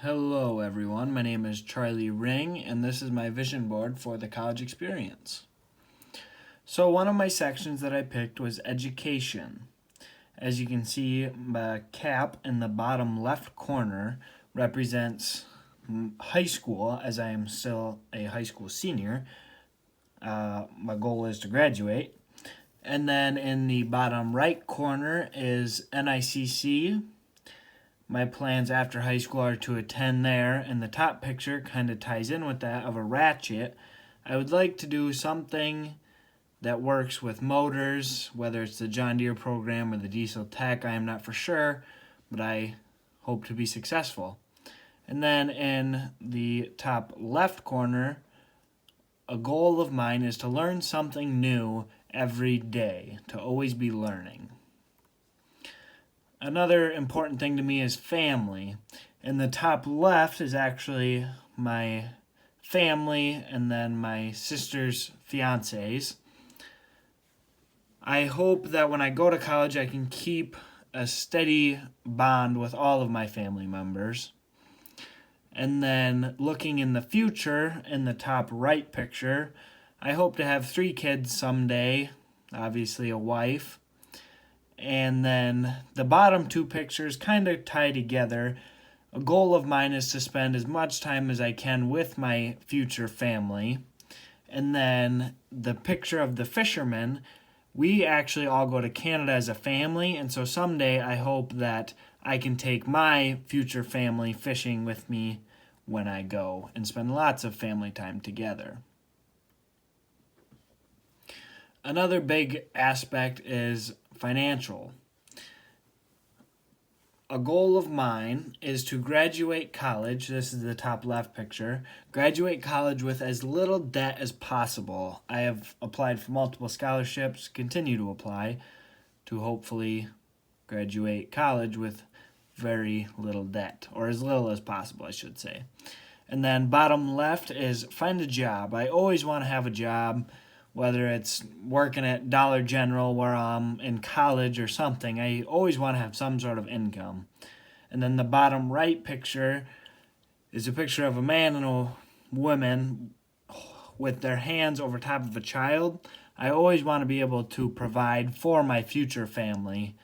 Hello everyone, my name is Charlie Ring and this is my vision board for the college experience. So one of my sections that I picked was education. As you can see, the cap in the bottom left corner represents high school, as I am still a high school senior. My goal is to graduate. And then in the bottom right corner is NICC. My plans after high school are to attend there, and the top picture kind of ties in with that of a ratchet. I would like to do something that works with motors, whether it's the John Deere program or the Diesel Tech, I am not for sure, but I hope to be successful. And then in the top left corner, a goal of mine is to learn something new every day, to always be learning. Another important thing to me is family. In the top left is actually my family and then my sister's fiancés. I hope that when I go to college I can keep a steady bond with all of my family members. And then looking in the future, in the top right picture, I hope to have 3 kids someday, obviously a wife. And then the bottom 2 pictures kind of tie together. A goal of mine is to spend as much time as I can with my future family. And then the picture of the fisherman, we actually all go to Canada as a family, and so someday I hope that I can take my future family fishing with me when I go and spend lots of family time together. Another big aspect is financial. A goal of mine is to graduate college. This is the top left picture. Graduate college with as little debt as possible. I have applied for multiple scholarships, continue to apply to hopefully graduate college with very little debt, or as little as possible, I should say. And then bottom left is find a job. I always want to have a job, whether it's working at Dollar General where I'm in college or something. I always want to have some sort of income. And then the bottom right picture is a picture of a man and a woman with their hands over top of a child. I always want to be able to provide for my future family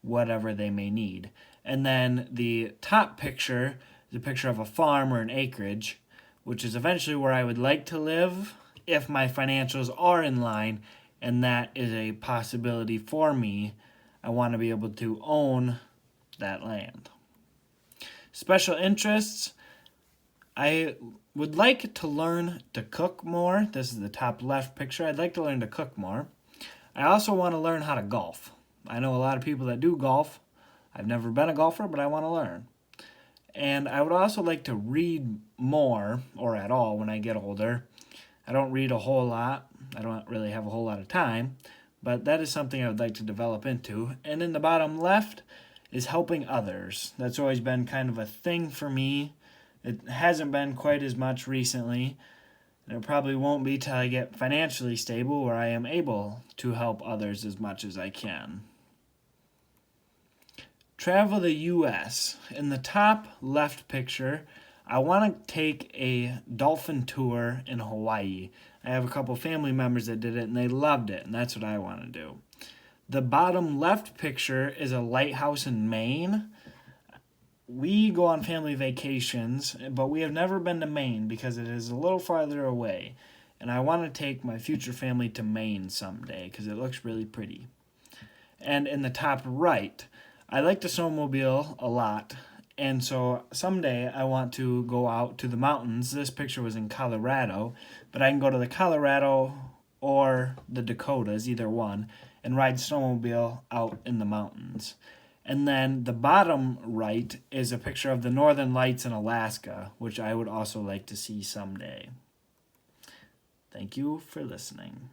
whatever they may need. And then the top picture is a picture of a farm or an acreage, which is eventually where I would like to live if my financials are in line, and that is a possibility for me. I want to be able to own that land. Special interests, I would like to learn to cook more. This is the top left picture. I'd like to learn to cook more. I also want to learn how to golf. I know a lot of people that do golf. I've never been a golfer, but I want to learn. And I would also like to read more, or at all, when I get older. I don't read a whole lot. I don't really have a whole lot of time, but that is something I would like to develop into. And in the bottom left is helping others. That's always been kind of a thing for me. It hasn't been quite as much recently, and it probably won't be till I get financially stable where I am able to help others as much as I can. Travel the U.S. In the top left picture, I want to take a dolphin tour in Hawaii. I have a couple family members that did it and they loved it, and that's what I want to do. The bottom left picture is a lighthouse in Maine. We go on family vacations, but we have never been to Maine because it is a little farther away. And I want to take my future family to Maine someday because it looks really pretty. And in the top right, I like to snowmobile a lot. And so someday I want to go out to the mountains. This picture was in Colorado, but I can go to the Colorado or the Dakotas, either one, and ride snowmobile out in the mountains. And then the bottom right is a picture of the Northern Lights in Alaska, which I would also like to see someday. Thank you for listening.